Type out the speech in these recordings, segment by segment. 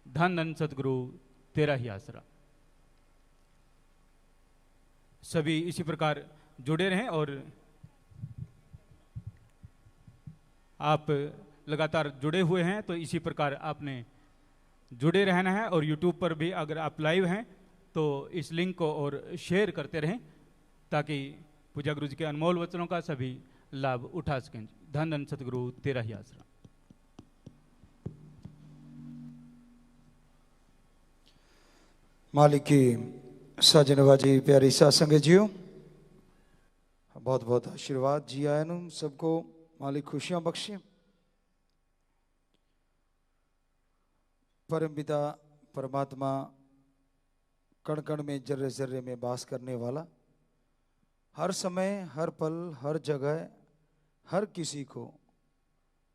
धन धन सतगुरु तेरा ही आसरा। सभी इसी प्रकार जुड़े रहें और आप लगातार जुड़े हुए हैं तो इसी प्रकार आपने जुड़े रहना है। और YouTube पर भी अगर आप लाइव हैं तो इस लिंक को और शेयर करते रहें ताकि पूजा गुरु जी के अनमोल वचनों का सभी लाभ उठा सकें। धन धन सतगुरु तेरा ही आसरा। मालिक की साजनवाजी प्यारी सासंग जियो, बहुत बहुत आशीर्वाद जी आयन सबको मालिक खुशियां बख्शे। परम पिता परमात्मा कण कण में जर्रे जर्रे में वास करने वाला, हर समय हर पल हर जगह हर किसी को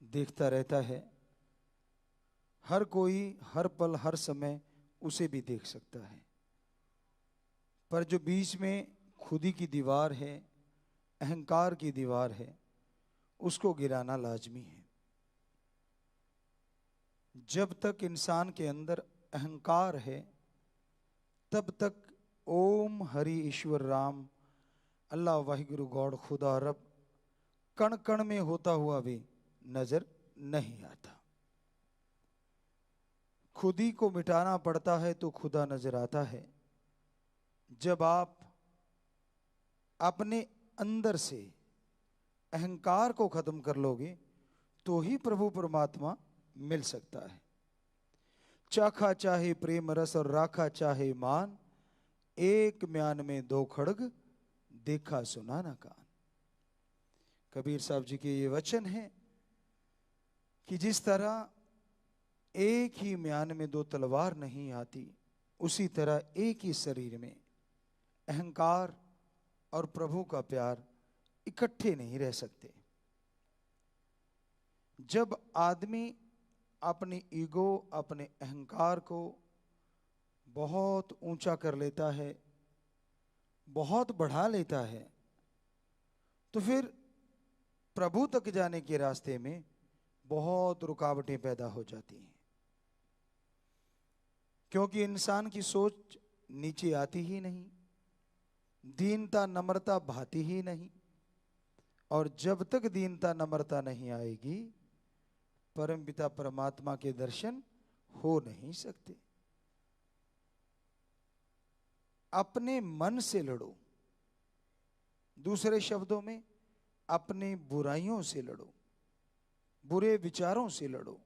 देखता रहता है। हर कोई हर पल हर समय उसे भी देख सकता है, पर जो बीच में खुदी की दीवार है, अहंकार की दीवार है, उसको गिराना लाजमी है। जब तक इंसान के अंदर अहंकार है तब तक ओम हरि ईश्वर राम अल्लाह वाहिगुरु गॉड खुदा रब कण कण में होता हुआ भी नजर नहीं आता। खुदी को मिटाना पड़ता है तो खुदा नजर आता है। जब आप अपने अंदर से अहंकार को खत्म कर लोगे तो ही प्रभु परमात्मा मिल सकता है। चाखा चाहे प्रेम रस और राखा चाहे मान, एक म्यान में दो खड़ग देखा सुना ना कान। कबीर साहब जी के ये वचन है कि जिस तरह एक ही म्यान में दो तलवार नहीं आती, उसी तरह एक ही शरीर में अहंकार और प्रभु का प्यार इकट्ठे नहीं रह सकते। जब आदमी अपनी ईगो अपने अहंकार को बहुत ऊंचा कर लेता है, बहुत बढ़ा लेता है, तो फिर प्रभु तक जाने के रास्ते में बहुत रुकावटें पैदा हो जाती हैं। क्योंकि इंसान की सोच नीचे आती ही नहीं, दीनता नम्रता भाती ही नहीं, और जब तक दीनता नम्रता नहीं आएगी परम पिता परमात्मा के दर्शन हो नहीं सकते। अपने मन से लड़ो, दूसरे शब्दों में अपनी बुराइयों से लड़ो, बुरे विचारों से लड़ो।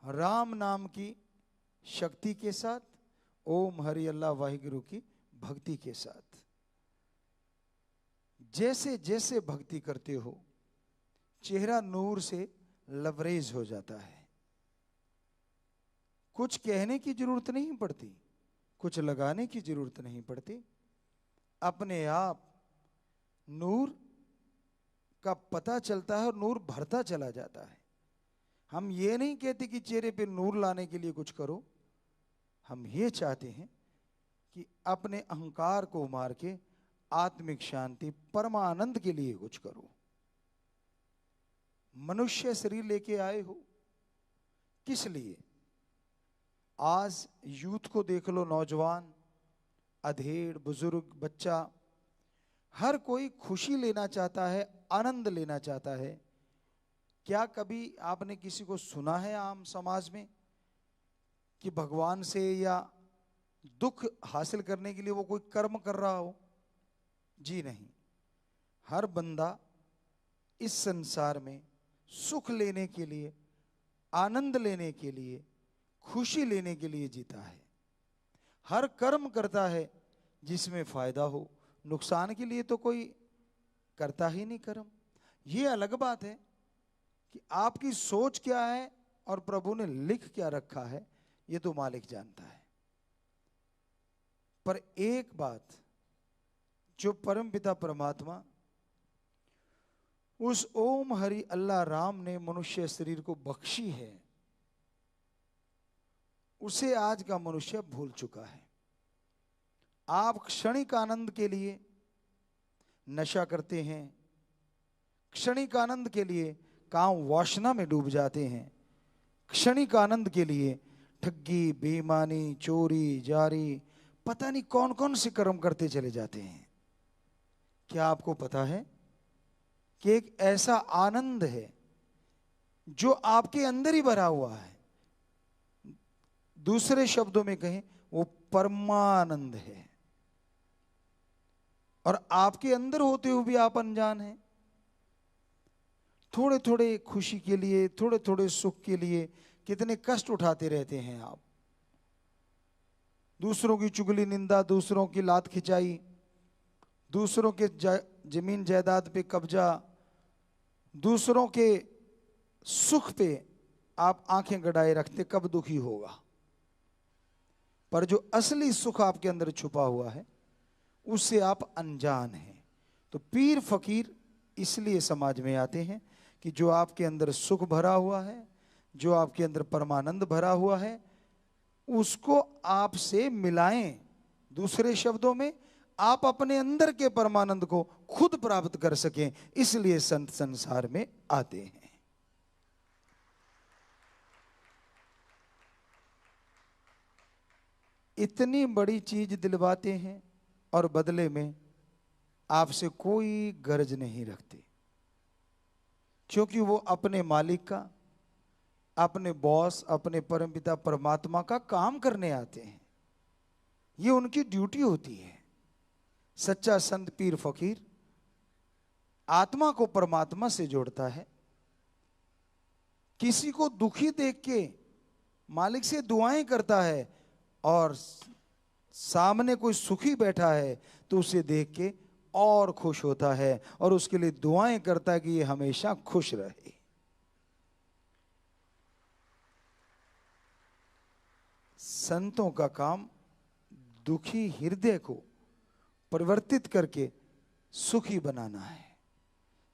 राम नाम की शक्ति के साथ, ओम हरि अल्लाह वाहिगुरु की भक्ति के साथ। जैसे जैसे भक्ति करते हो चेहरा नूर से लबरेज हो जाता है। कुछ कहने की जरूरत नहीं पड़ती, कुछ लगाने की जरूरत नहीं पड़ती, अपने आप नूर का पता चलता है और नूर भरता चला जाता है। हम ये नहीं कहते कि चेहरे पे नूर लाने के लिए कुछ करो, हम ये चाहते हैं कि अपने अहंकार को मार के आत्मिक शांति परमानंद के लिए कुछ करो। मनुष्य शरीर लेके आए हो किस लिए? आज यूथ को देख लो, नौजवान, अधेड़, बुजुर्ग, बच्चा, हर कोई खुशी लेना चाहता है, आनंद लेना चाहता है। क्या कभी आपने किसी को सुना है आम समाज में कि भगवान से या दुख हासिल करने के लिए वो कोई कर्म कर रहा हो? जी नहीं। हर बंदा इस संसार में सुख लेने के लिए, आनंद लेने के लिए, खुशी लेने के लिए जीता है। हर कर्म करता है जिसमें फायदा हो, नुकसान के लिए तो कोई करता ही नहीं कर्म। ये अलग बात है कि आपकी सोच क्या है और प्रभु ने लिख क्या रखा है, ये तो मालिक जानता है। पर एक बात जो परम पिता परमात्मा उस ओम हरि अल्लाह राम ने मनुष्य शरीर को बख्शी है, उसे आज का मनुष्य भूल चुका है। आप क्षणिक आनंद के लिए नशा करते हैं, क्षणिक आनंद के लिए काम वासना में डूब जाते हैं, क्षणिक आनंद के लिए ठगी, बेईमानी, चोरी, जारी, पता नहीं कौन कौन से कर्म करते चले जाते हैं। क्या आपको पता है कि एक ऐसा आनंद है जो आपके अंदर ही भरा हुआ है? दूसरे शब्दों में कहें, वो परमानंद है, और आपके अंदर होते हुए भी आप अनजान हैं। थोड़े थोड़े खुशी के लिए, थोड़े थोड़े सुख के लिए कितने कष्ट उठाते रहते हैं आप। दूसरों की चुगली, निंदा, दूसरों की लात खिंचाई, दूसरों के जमीन जायदाद पे कब्जा, दूसरों के सुख पे आप आंखें गड़ाए रखते, कब दुखी होगा। पर जो असली सुख आपके अंदर छुपा हुआ है उससे आप अनजान हैं। तो पीर फकीर इसलिए समाज में आते हैं कि जो आपके अंदर सुख भरा हुआ है, जो आपके अंदर परमानंद भरा हुआ है, उसको आपसे मिलाएं। दूसरे शब्दों में, आप अपने अंदर के परमानंद को खुद प्राप्त कर सकें, इसलिए संत संसार में आते हैं। इतनी बड़ी चीज दिलवाते हैं और बदले में आपसे कोई गर्ज नहीं रखते, क्योंकि वो अपने मालिक का, अपने बॉस, अपने परमपिता परमात्मा का काम करने आते हैं। ये उनकी ड्यूटी होती है। सच्चा संत पीर फकीर आत्मा को परमात्मा से जोड़ता है। किसी को दुखी देख के मालिक से दुआएं करता है, और सामने कोई सुखी बैठा है तो उसे देख के और खुश होता है और उसके लिए दुआएं करता है कि ये हमेशा खुश रहे। संतों का काम दुखी हृदय को परिवर्तित करके सुखी बनाना है।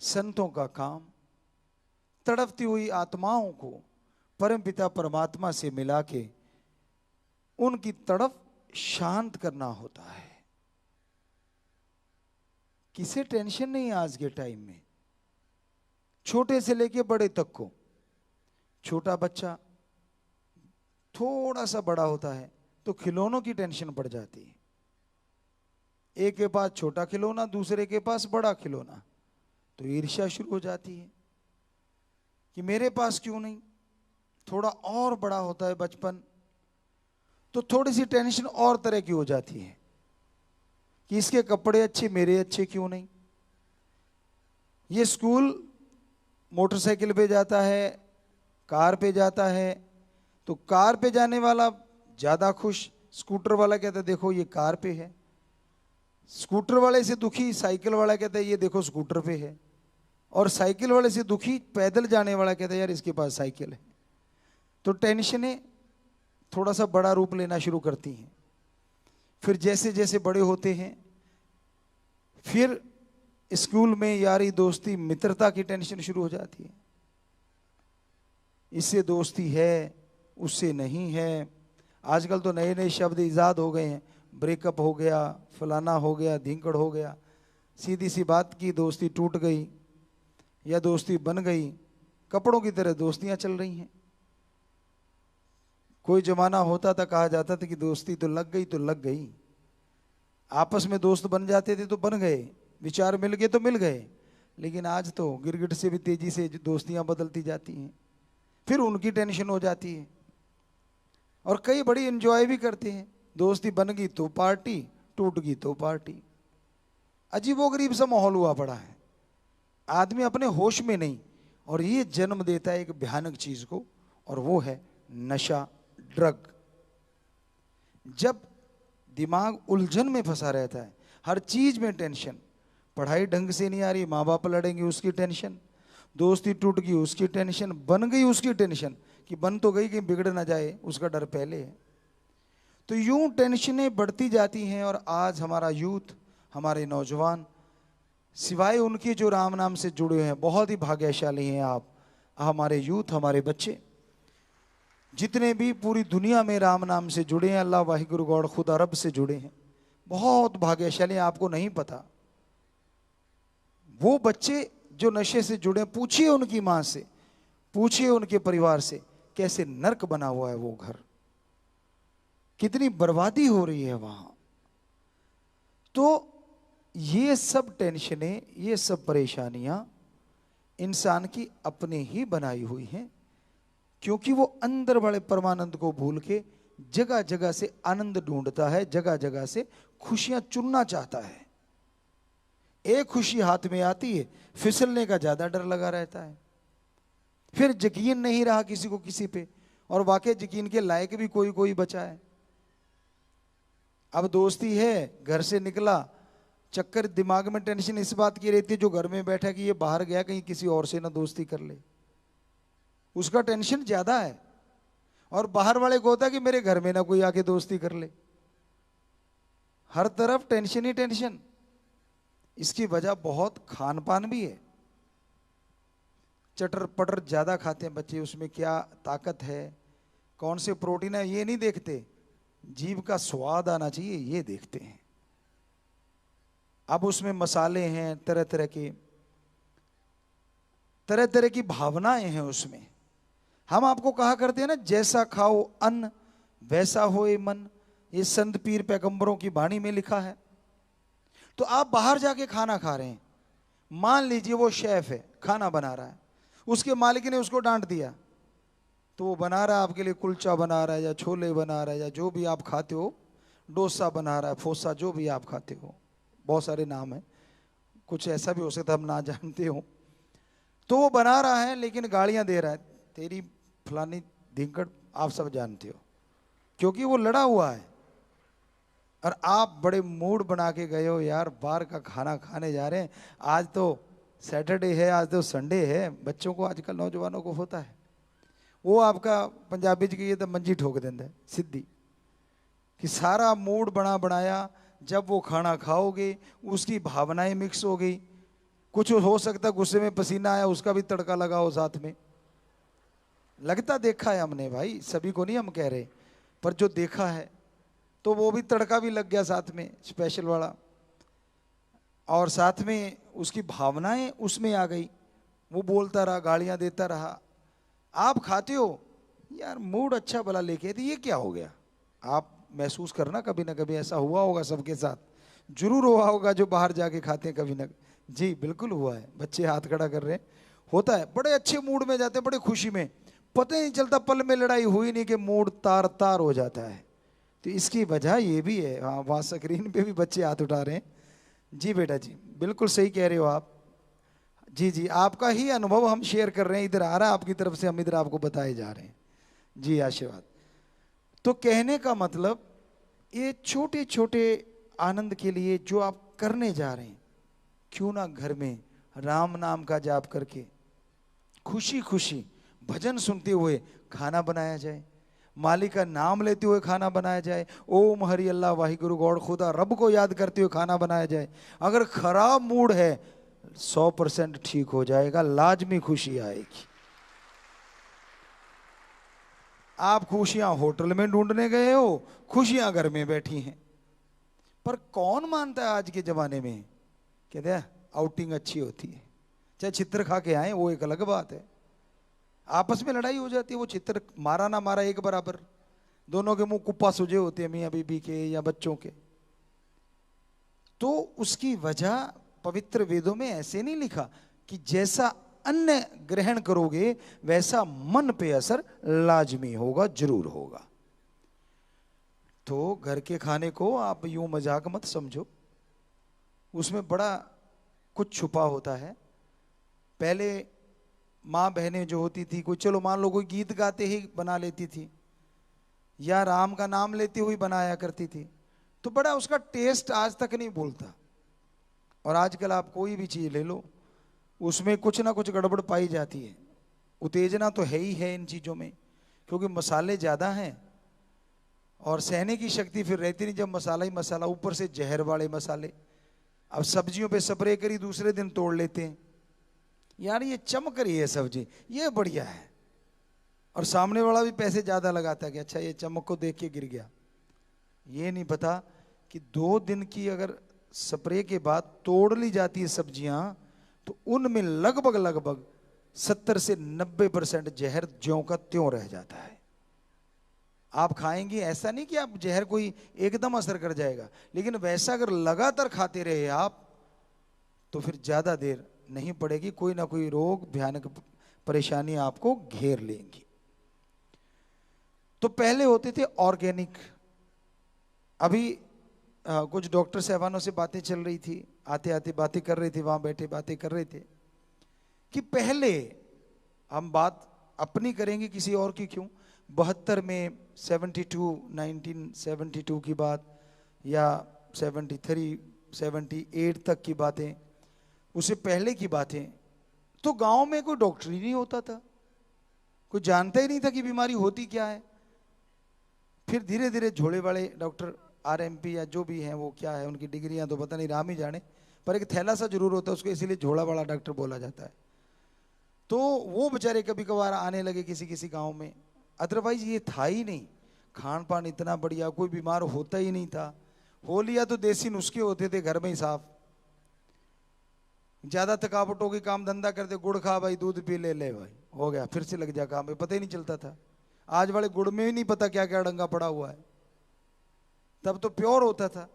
संतों का काम तड़पती हुई आत्माओं को परमपिता परमात्मा से मिला के उनकी तड़प शांत करना होता है। किसे टेंशन नहीं आज के टाइम में, छोटे से लेके बड़े तक को। छोटा बच्चा थोड़ा सा बड़ा होता है तो खिलौनों की टेंशन पड़ जाती है। एक के पास छोटा खिलौना, दूसरे के पास बड़ा खिलौना, तो ईर्ष्या शुरू हो जाती है कि मेरे पास क्यों नहीं। थोड़ा और बड़ा होता है बचपन तो थोड़ी सी टेंशन और तरह की हो जाती है कि इसके कपड़े अच्छे, मेरे अच्छे क्यों नहीं। ये स्कूल मोटरसाइकिल पे जाता है, कार पे जाता है, तो कार पे जाने वाला ज्यादा खुश, स्कूटर वाला कहता है देखो ये कार पे है। स्कूटर वाले से दुखी साइकिल वाला कहता है ये देखो स्कूटर पे है। और साइकिल वाले से दुखी पैदल जाने वाला कहता है यार इसके पास साइकिल है। तो टेंशनें थोड़ा सा बड़ा रूप लेना शुरू करती हैं। फिर जैसे जैसे बड़े होते हैं, फिर स्कूल में यारी दोस्ती मित्रता की टेंशन शुरू हो जाती है। इससे दोस्ती है, उससे नहीं है। आजकल तो नए नए शब्द इजाद हो गए हैं, ब्रेकअप हो गया, फलाना हो गया, धिंकड़ हो गया। सीधी सी बात की दोस्ती टूट गई या दोस्ती बन गई, कपड़ों की तरह दोस्तियां चल रही हैं। कोई जमाना होता था, कहा जाता था कि दोस्ती तो लग गई तो लग गई। आपस में दोस्त बन जाते थे तो बन गए, विचार मिल गए तो मिल गए। लेकिन आज तो गिरगिट से भी तेजी से दोस्तियां बदलती जाती हैं, फिर उनकी टेंशन हो जाती है। और कई बड़ी एंजॉय भी करते हैं। दोस्ती बन गई तो पार्टी, टूट गई तो पार्टी। अजीबोगरीब सा माहौल हुआ पड़ा है, आदमी अपने होश में नहीं। और ये जन्म देता है एक भयानक चीज को, और वो है नशा, ड्रग। जब दिमाग उलझन में फंसा रहता है, हर चीज में टेंशन, पढ़ाई ढंग से नहीं आ रही, माँ बाप लड़ेंगे उसकी टेंशन, दोस्ती टूट गई उसकी टेंशन, बन गई उसकी टेंशन कि बन तो गई कि बिगड़ ना जाए, उसका डर पहले है। तो यूं टेंशनें बढ़ती जाती हैं। और आज हमारा यूथ, हमारे नौजवान, सिवाय उनके जो राम नाम से जुड़े हैं, बहुत ही भाग्यशाली हैं आप। हमारे यूथ, हमारे बच्चे जितने भी पूरी दुनिया में राम नाम से जुड़े हैं, अल्लाह वाहिगुरु गॉड खुद अरब से जुड़े हैं, बहुत भाग्यशाली। आपको नहीं पता वो बच्चे जो नशे से जुड़े, पूछिए उनकी माँ से, पूछिए उनके परिवार से कैसे नर्क बना हुआ है वो घर, कितनी बर्बादी हो रही है वहां। तो ये सब टेंशनें, ये सब परेशानियां इंसान की अपने ही बनाई हुई हैं, क्योंकि वो अंदर वाले परमानंद को भूल के जगह जगह से आनंद ढूंढता है, जगह जगह से खुशियां चुनना चाहता है। एक खुशी हाथ में आती है, फिसलने का ज्यादा डर लगा रहता है, फिर यकीन नहीं रहा किसी को किसी पे, और वाकई यकीन के लायक भी कोई कोई बचा है। अब दोस्ती है, घर से निकला, चक्कर दिमाग में टेंशन इस बात की रहती है जो घर में बैठा कि ये बाहर गया कहीं किसी और से ना दोस्ती कर ले, उसका टेंशन ज्यादा है। और बाहर वाले को होता है कि मेरे घर में ना कोई आके दोस्ती कर ले। हर तरफ टेंशन ही टेंशन। इसकी वजह बहुत खान पान भी है। चटर पटर ज्यादा खाते हैं बच्चे, उसमें क्या ताकत है, कौन से प्रोटीन है, ये नहीं देखते, जीभ का स्वाद आना चाहिए ये देखते हैं। अब उसमें मसाले हैं, तरह तरह की भावनाएं हैं उसमें। हम आपको कहा करते हैं ना, जैसा खाओ अन्न वैसा होए मन, ये संत पीर पैगंबरों की वाणी में लिखा है। तो आप बाहर जाके खाना खा रहे हैं, मान लीजिए वो शेफ है, खाना बना रहा है, उसके मालिक ने उसको डांट दिया, तो वो बना रहा है आपके लिए, कुलचा बना रहा है या छोले बना रहा है या जो भी आप खाते हो, डोसा बना रहा है, फोसा, जो भी आप खाते हो, बहुत सारे नाम है, कुछ ऐसा भी हो सकता है हम ना जानते हो। तो वो बना रहा है लेकिन गालियां दे रहा है, तेरी फलानी धिंकड़, आप सब जानते हो, क्योंकि वो लड़ा हुआ है। और आप बड़े मूड बना के गए हो, यार बाहर का खाना खाने जा रहे हैं, आज तो सैटरडे है, आज तो संडे है, बच्चों को आजकल नौजवानों को होता है, वो आपका पंजाबी च कहिए तो मंजी ठोक देता है सीधी, कि सारा मूड बना बनाया, जब वो खाना खाओगे उसकी भावनाएं मिक्स हो गई, कुछ हो सकता गुस्से में पसीना आया, उसका भी तड़का लगाओ साथ में, लगता देखा है हमने भाई, सभी को नहीं हम कह रहे, पर जो देखा है, तो वो भी तड़का भी लग गया साथ में स्पेशल वाला, और साथ में उसकी भावनाएं उसमें आ गई, वो बोलता रहा, गालियां देता रहा। आप खाते हो, यार मूड अच्छा भला लेके, तो ये क्या हो गया, आप महसूस करना, कभी ना कभी ऐसा हुआ होगा, सबके साथ जरूर हुआ होगा जो बाहर जाके खाते हैं कभी ना। जी बिल्कुल हुआ है, बच्चे हाथ खड़ा कर रहे हैं, होता है, बड़े अच्छे मूड में जाते हैं, बड़े खुशी में, पता ही नहीं चलता पल में लड़ाई हुई नहीं कि मूड तार तार हो जाता है। तो इसकी वजह ये भी है। हाँ, वहाँ स्क्रीन पे भी बच्चे हाथ उठा रहे हैं। जी बेटा जी, बिल्कुल सही कह रहे हो आप। जी जी, आपका ही अनुभव हम शेयर कर रहे हैं, इधर आ रहा है आपकी तरफ से, हम इधर आपको बताए जा रहे हैं। जी आशीर्वाद। तो कहने का मतलब, ये छोटे छोटे आनंद के लिए जो आप करने जा रहे हैं, क्यों ना घर में राम नाम का जाप करके खुशी खुशी भजन सुनते हुए खाना बनाया जाए, मालिक का नाम लेते हुए खाना बनाया जाए, ओम हरि अल्लाह वाहिगुरु गौड़ खुदा रब को याद करते हुए खाना बनाया जाए। अगर खराब मूड है 100% ठीक हो जाएगा, लाजमी खुशी आएगी। आप खुशियां होटल में ढूंढने गए हो, खुशियां घर में बैठी हैं। पर कौन मानता है आज के जमाने में, कहते हैं आउटिंग अच्छी होती है, चाहे चित्र खा के आए, वो एक अलग बात है, आपस में लड़ाई हो जाती है, वो चित्र मारा ना मारा एक बराबर, दोनों के मुंह कुप्पा सुजे होते हैं, मियां बीबी के या बच्चों के। तो उसकी वजह पवित्र वेदों में ऐसे नहीं लिखा कि जैसा अन्न ग्रहण करोगे वैसा मन पे असर लाजमी होगा, जरूर होगा। तो घर के खाने को आप यूं मजाक मत समझो, उसमें बड़ा कुछ छुपा होता है। पहले माँ बहनें जो होती थी, कोई चलो मान लो कोई गीत गाते ही बना लेती थी, या राम का नाम लेते हुए बनाया करती थी, तो बड़ा उसका टेस्ट आज तक नहीं भूलता। और आजकल आप कोई भी चीज ले लो, उसमें कुछ ना कुछ गड़बड़ पाई जाती है। उत्तेजना तो है ही है इन चीजों में, क्योंकि मसाले ज्यादा हैं और सहने की शक्ति फिर रहती नहीं जब मसाला ही मसाला, ऊपर से जहर वाले मसाले। अब सब्जियों पे स्प्रे करी, दूसरे दिन तोड़ लेते हैं, यार ये चमक रही है सब्जी, ये बढ़िया है, और सामने वाला भी पैसे ज्यादा लगाता है कि अच्छा ये चमक को देख के गिर गया। ये नहीं पता कि 2 दिन की अगर स्प्रे के बाद तोड़ ली जाती है सब्जियां, तो उनमें लगभग 70 से 90% जहर ज्यों का त्यों रह जाता है। आप खाएंगे, ऐसा नहीं कि आप जहर कोई एकदम असर कर जाएगा, लेकिन वैसा अगर लगातार खाते रहे आप तो फिर ज्यादा देर नहीं पड़ेगी, कोई ना कोई रोग, भयानक परेशानी आपको घेर लेंगी। तो पहले होते थे ऑर्गेनिक। अभी कुछ डॉक्टर साहबानों से बातें चल रही थी, आते आते बातें कर रहे थे, वहां बैठे बातें कर रहे थे कि पहले, हम बात अपनी करेंगे किसी और की क्यों, 72 में 72, 1972 की बात, या 73, 78 तक की बातें, उससे पहले की बातें, तो गांव में कोई डॉक्टर ही नहीं होता था, कोई जानता ही नहीं था कि बीमारी होती क्या है। फिर धीरे धीरे झोले वाले डॉक्टर, आरएमपी या जो भी हैं, वो क्या है उनकी डिग्रियां तो पता नहीं, राम ही जाने, पर एक थैला सा जरूर होता है, उसको इसीलिए झोला वाला डॉक्टर बोला जाता है। तो वो बेचारे कभी कभार आने लगे किसी किसी गांव में, अदरवाइज ये था ही नहीं, खान पान इतना बढ़िया, कोई बीमार होता ही नहीं था। हो लिया तो देसी नुस्खे होते थे घर में ही साफ, ज्यादा थकावट होगी, काम धंधा करते, गुड़ खा भाई, दूध पी ले भाई, हो गया, फिर से लग जा काम में, पता ही नहीं चलता था। आज वाले गुड़ में ही नहीं पता क्या क्या डंगा पड़ा हुआ है, तब तो प्योर होता था।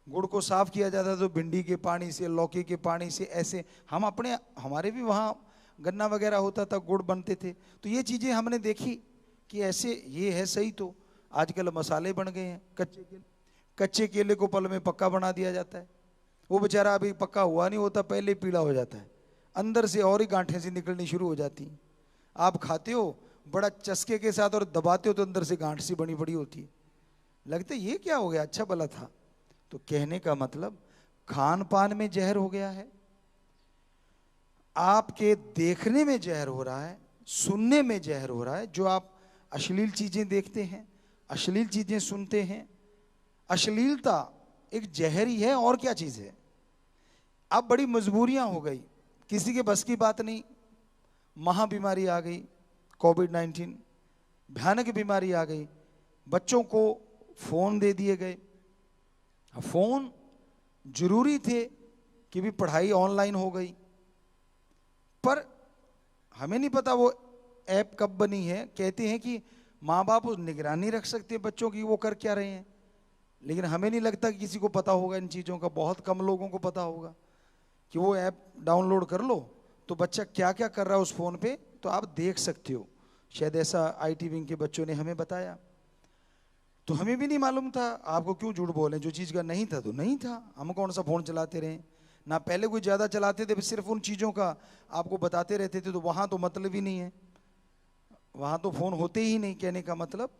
गुड़ को साफ किया जाता तो भिंडी के पानी से, लौकी के पानी से, ऐसे हम अपने, हमारे भी वहाँ गन्ना वगैरह होता था, गुड़ बनते थे। तो ये चीजें हमने देखी कि ऐसे ये है सही। तो आजकल मसाले बन गए हैं, कच्चे केले को पल में पक्का बना दिया जाता है, वो बेचारा अभी पक्का हुआ नहीं होता, पहले ही पीला हो जाता है, अंदर से और ही गांठें सी निकलनी शुरू हो जाती हैं। आप खाते हो बड़ा चस्के के साथ और दबाते हो तो अंदर से गांठ सी बनी पड़ी होती है, लगता है ये क्या हो गया, अच्छा भला था। तो कहने का मतलब खान पान में जहर हो गया है, आपके देखने में जहर हो रहा है, सुनने में जहर हो रहा है। जो आप अश्लील चीजें देखते हैं, अश्लील चीजें सुनते हैं, अश्लीलता एक जहर ही है, और क्या चीज है। अब बड़ी मजबूरियां हो गई, किसी के बस की बात नहीं, महाबीमारी आ गई, कोविड-19 भयानक बीमारी आ गई, बच्चों को फोन दे दिए गए। फोन जरूरी थे कि भी पढ़ाई ऑनलाइन हो गई, पर हमें नहीं पता वो ऐप कब बनी है। कहते हैं कि माँ बाप उस निगरानी रख सकते हैं बच्चों की, वो कर क्या रहे हैं, लेकिन हमें नहीं लगता कि किसी को पता होगा इन चीज़ों का, बहुत कम लोगों को पता होगा कि वो ऐप डाउनलोड कर लो तो बच्चा क्या क्या कर रहा है उस फ़ोन पे, तो आप देख सकते हो। शायद ऐसा आईटी विंग के बच्चों ने हमें बताया, तो हमें भी नहीं मालूम था। आपको क्यों झूठ बोले, जो चीज़ का नहीं था तो नहीं था, हम कौन सा फ़ोन चलाते रहे ना, पहले कोई ज़्यादा चलाते थे, सिर्फ उन चीज़ों का आपको बताते रहते थे, तो वहाँ तो मतलब ही नहीं है, वहाँ तो फ़ोन होते ही नहीं, कहने का मतलब।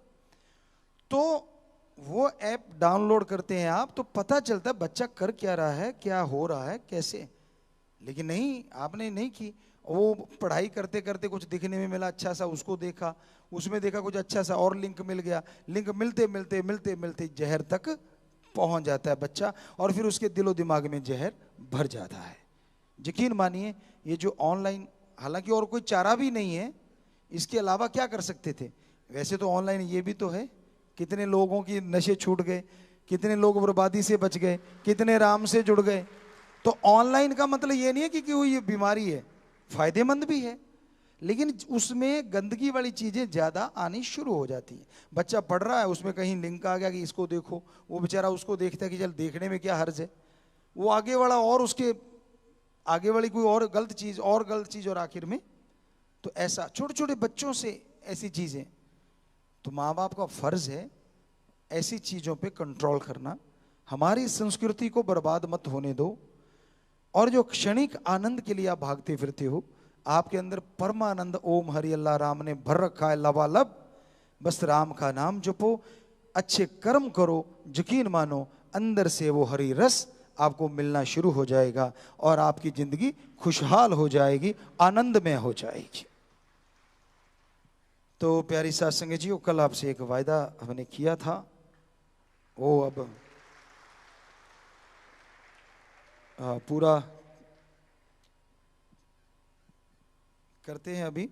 तो वो ऐप डाउनलोड करते हैं आप, तो पता चलता है बच्चा कर क्या रहा है, क्या हो रहा है, कैसे। लेकिन नहीं, आपने नहीं की, वो पढ़ाई करते करते कुछ दिखने में मिला अच्छा सा, उसको देखा, उसमें देखा कुछ अच्छा सा और लिंक मिल गया, लिंक मिलते मिलते मिलते मिलते जहर तक पहुंच जाता है बच्चा, और फिर उसके दिलो दिमाग में जहर भर जाता है। यकीन मानिए, ये जो ऑनलाइन, हालांकि और कोई चारा भी नहीं है, इसके अलावा क्या कर सकते थे। वैसे तो ऑनलाइन ये भी तो है, कितने लोगों की नशे छूट गए, कितने लोग बर्बादी से बच गए, कितने राम से जुड़ गए। तो ऑनलाइन का मतलब ये नहीं है कि वो ये बीमारी है, फायदेमंद भी है, लेकिन उसमें गंदगी वाली चीजें ज्यादा आनी शुरू हो जाती है। बच्चा पढ़ रहा है, उसमें कहीं लिंक आ गया कि इसको देखो, वो बेचारा उसको देखता है कि चल देखने में क्या हर्ज है, वो आगे वाला और उसके आगे वाली कोई और गलत चीज, और गलत चीज, और आखिर में तो ऐसा छोटे छोटे बच्चों से ऐसी चीजें। तो माँ बाप का फर्ज है ऐसी चीजों पे कंट्रोल करना, हमारी संस्कृति को बर्बाद मत होने दो। और जो क्षणिक आनंद के लिए आप भागते फिरते हो, आपके अंदर परमानंद ओम हरि अल्लाह राम ने भर रखा है लबालब, बस राम का नाम जपो, अच्छे कर्म करो, यकीन मानो अंदर से वो हरि रस आपको मिलना शुरू हो जाएगा, और आपकी जिंदगी खुशहाल हो जाएगी, आनंदमय हो जाएगी। तो प्यारी साथ संगत जी, कल आपसे एक वायदा हमने किया था, वो अब पूरा करते हैं अभी।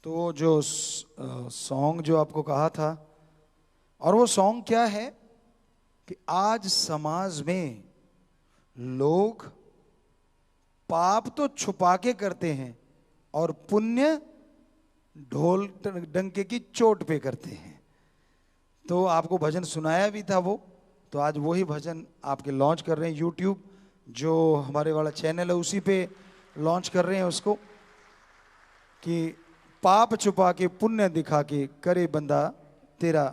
तो जो सॉन्ग जो आपको कहा था, और वो सॉन्ग क्या है कि आज समाज में लोग पाप तो छुपा के करते हैं और पुण्य ढोल डंके की चोट पे करते हैं। तो आपको भजन सुनाया भी था वो, तो आज वही भजन आपके लॉन्च कर रहे हैं। यूट्यूब जो हमारे वाला चैनल है उसी पे लॉन्च कर रहे हैं उसको, कि पाप छुपा के पुण्य दिखा के करे बंदा तेरा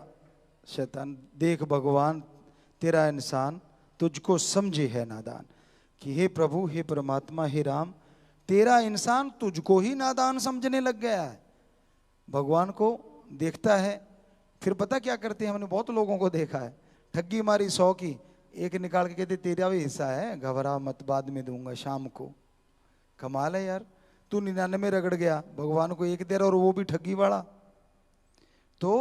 शैतान, देख भगवान तेरा इंसान तुझको समझे है नादान। कि हे प्रभु, हे परमात्मा, हे राम, तेरा इंसान तुझको ही नादान समझने लग गया है। भगवान को देखता है, फिर पता क्या करते हैं, हमने बहुत लोगों को देखा है, ठगी मारी 100 की, एक निकाल के कहते तेरा भी हिस्सा है, घबरा मत बाद में दूंगा शाम को। कमाल है यार, तू 99 रगड़ गया, भगवान को एक दे रहा और वो भी ठगी वाला। तो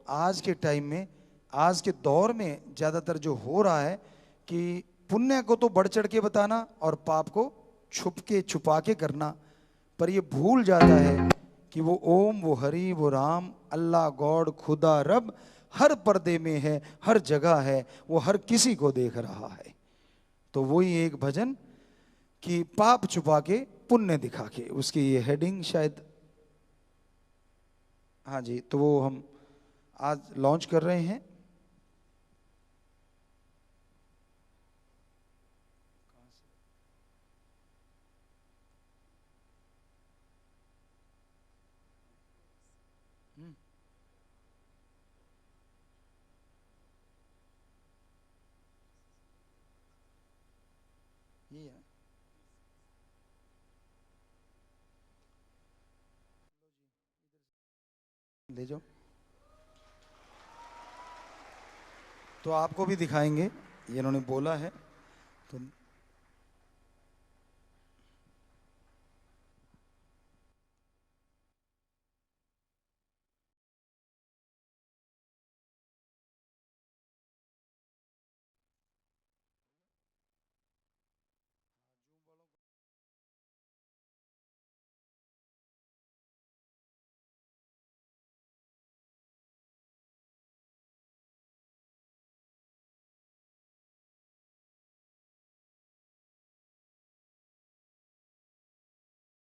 आज के टाइम में, आज के दौर में ज्यादातर जो हो रहा है कि पुण्य को तो बढ़ चढ़ के बताना और पाप को छुप के छुपा के करना, पर ये भूल जाता है कि वो ओम, वो हरि, वो राम, अल्लाह, गॉड, खुदा, रब हर पर्दे में है, हर जगह है, वो हर किसी को देख रहा है। तो वही एक भजन कि पाप छुपा के पुण्य दिखा के, उसकी ये हेडिंग शायद, हाँ जी, तो वो हम आज लॉन्च कर रहे हैं। ये है। ले जाओ, तो आपको भी दिखाएंगे, ये इन्होंने बोला है। तो